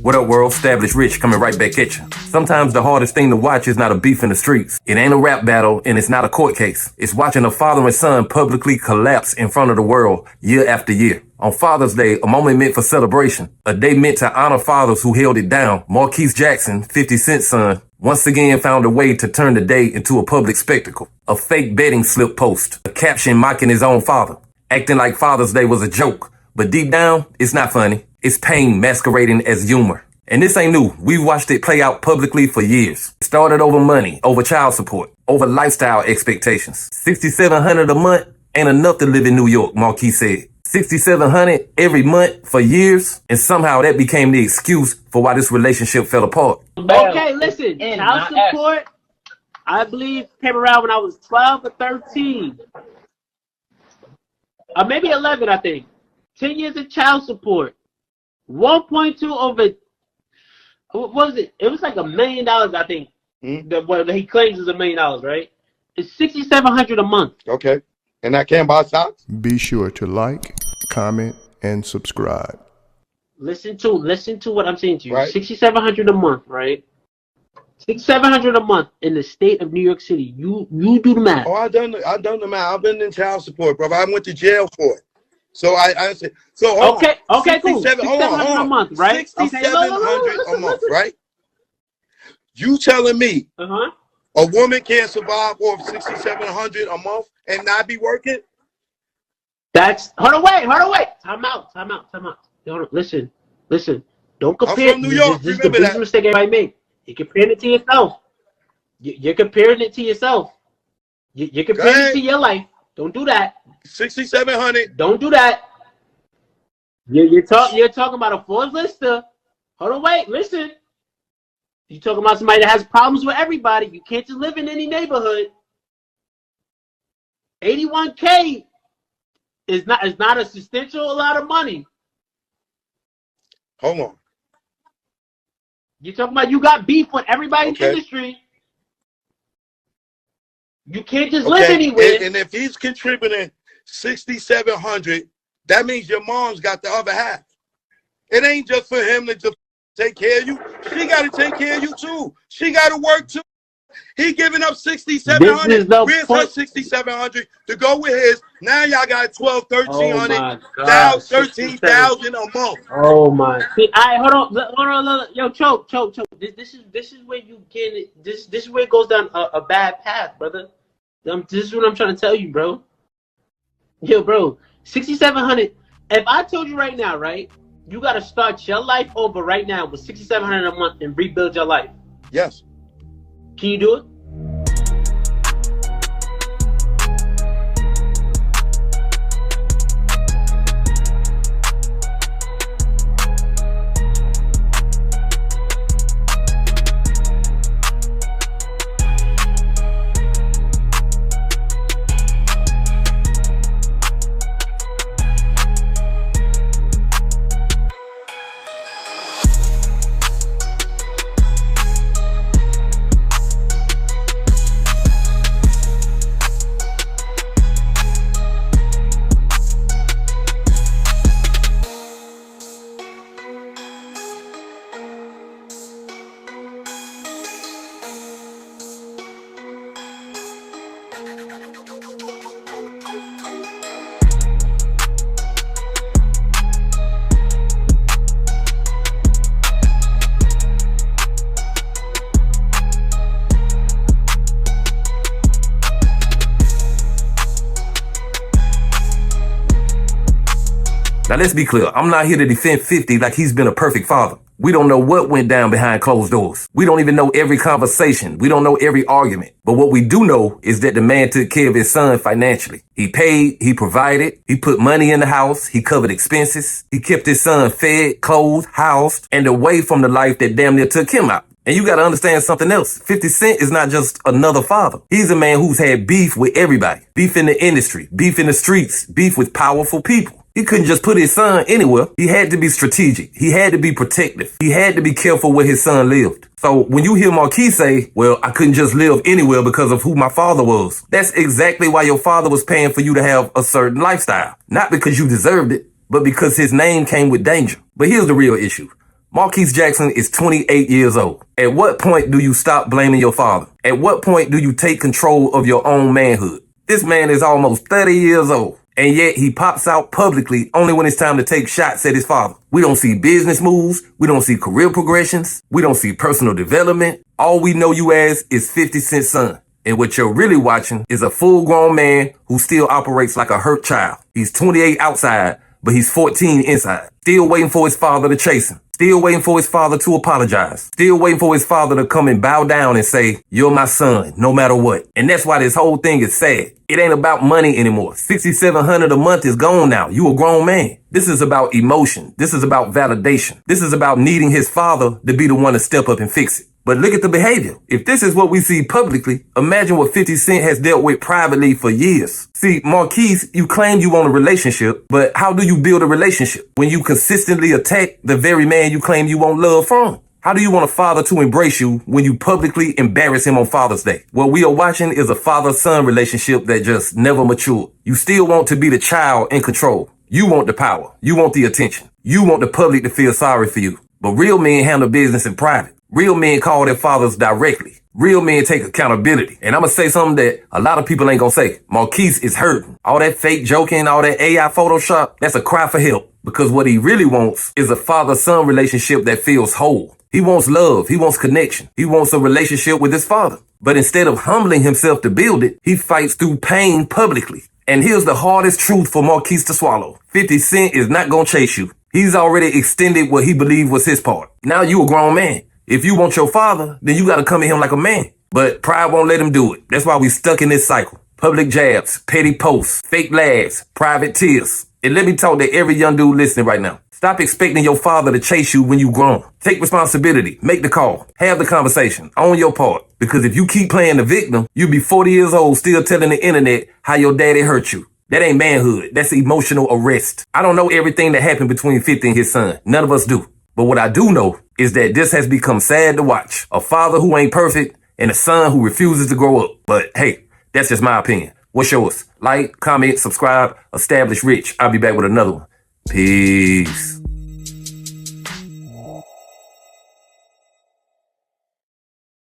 What up, world? Established Rich coming right back at you. Sometimes the hardest thing to watch is not a beef in the streets. It ain't a rap battle and it's not a court case. It's watching a father and son publicly collapse in front of the world year after year. On Father's Day, a moment meant for celebration, a day meant to honor fathers who held it down. Marquise Jackson, 50 Cent's son, once again found a way to turn the day into a public spectacle. A fake betting slip post, a caption mocking his own father, acting like Father's Day was a joke. But deep down, it's not funny. It's pain masquerading as humor. And this ain't new. We've watched it play out publicly for years. It started over money, over child support, over lifestyle expectations. $6,700 a month ain't enough to live in New York, Marquise said. $6,700 every month for years, and somehow that became the excuse for why this relationship fell apart. Okay, listen, child support, I believe, came around when I was 12 or 13. Or maybe 11, I think. 10 years of child support. 1.2 over, what was it? It was like $1 million, I think. What he claims is $1 million, right? It's $6,700 a month. Okay. And I can't buy socks? Be sure to like, comment, and subscribe. Listen to what I'm saying to you. Right. $6,700 a month, right? $6,700 a month in the state of New York City. You do the math. Oh, I done the math. I've been in child support, brother. I went to jail for it. So I said, so hold on. Okay, cool. $6,700 a month, right? $6,700 a month, right? You telling me a woman can't survive off $6,700 a month and not be working? That's hold on, wait. Time out. Listen. Don't compare. I'm from New York. This is the biggest mistake everybody make. You're comparing it to yourself. You're comparing it to yourself. You're comparing it to your life. Don't do that. $6,700. Don't do that. You're talking about a Forbes lister. Hold on, wait. Listen. You're talking about somebody that has problems with everybody. You can't just live in any neighborhood. $81K is not a substantial lot of money. Hold on. You're talking about you got beef with everybody in the industry. You can't just live anywhere. And if he's contributing $6,700, that means your mom's got the other half. It ain't just for him to just take care of you. She got to take care of you too. She got to work too. He giving up $6,700. Where's her $6,700 to go with his? Now y'all got $1,200, $1,300, $13,000 a month. Oh my! See, hold on. Yo, choke. This is where you get it. This is where it goes down a bad path, brother. This is what I'm trying to tell you, bro. Yo, bro, $6,700. If I told you right now, right, you got to start your life over right now with $6,700 a month and rebuild your life. Yes. Can you do it? Now let's be clear, I'm not here to defend 50 like he's been a perfect father. We don't know what went down behind closed doors. We don't even know every conversation. We don't know every argument. But what we do know is that the man took care of his son financially. He paid, he provided, he put money in the house, he covered expenses, he kept his son fed, clothed, housed, and away from the life that damn near took him out. And you gotta understand something else. 50 Cent is not just another father. He's a man who's had beef with everybody. Beef in the industry, beef in the streets, beef with powerful people. He couldn't just put his son anywhere. He had to be strategic. He had to be protective. He had to be careful where his son lived. So when you hear Marquise say, well, I couldn't just live anywhere because of who my father was, that's exactly why your father was paying for you to have a certain lifestyle. Not because you deserved it, but because his name came with danger. But here's the real issue. Marquise Jackson is 28 years old. At what point do you stop blaming your father? At what point do you take control of your own manhood? This man is almost 30 years old, and yet he pops out publicly only when it's time to take shots at his father. We don't see business moves. We don't see career progressions. We don't see personal development. All we know you as is 50 Cent's son. And what you're really watching is a full-grown man who still operates like a hurt child. He's 28 outside, but he's 14 inside. Still waiting for his father to chase him. Still waiting for his father to apologize. Still waiting for his father to come and bow down and say, you're my son, no matter what. And that's why this whole thing is sad. It ain't about money anymore. $6,700 a month is gone now. You a grown man. This is about emotion. This is about validation. This is about needing his father to be the one to step up and fix it. But look at the behavior. If this is what we see publicly, imagine what 50 Cent has dealt with privately for years. See, Marquise, you claim you want a relationship, but how do you build a relationship when you consistently attack the very man you claim you want love from? How do you want a father to embrace you when you publicly embarrass him on Father's Day? What we are watching is a father-son relationship that just never matured. You still want to be the child in control. You want the power. You want the attention. You want the public to feel sorry for you. But real men handle business in private. Real men call their fathers directly. Real men take accountability. And I'm going to say something that a lot of people ain't going to say. Marquise is hurting. All that fake joking, all that AI Photoshop, that's a cry for help. Because what he really wants is a father-son relationship that feels whole. He wants love. He wants connection. He wants a relationship with his father. But instead of humbling himself to build it, he fights through pain publicly. And here's the hardest truth for Marquise to swallow. 50 Cent is not going to chase you. He's already extended what he believed was his part. Now you a grown man. If you want your father, then you got to come at him like a man. But pride won't let him do it. That's why we stuck in this cycle. Public jabs, petty posts, fake laughs, private tears. And let me talk to every young dude listening right now. Stop expecting your father to chase you when you grown. Take responsibility. Make the call. Have the conversation. Own your part. Because if you keep playing the victim, you'll be 40 years old still telling the internet how your daddy hurt you. That ain't manhood. That's emotional arrest. I don't know everything that happened between 50 and his son. None of us do. But what I do know is that this has become sad to watch. A father who ain't perfect and a son who refuses to grow up. But hey, that's just my opinion. What's yours? Like, comment, subscribe, establish rich. I'll be back with another one. Peace.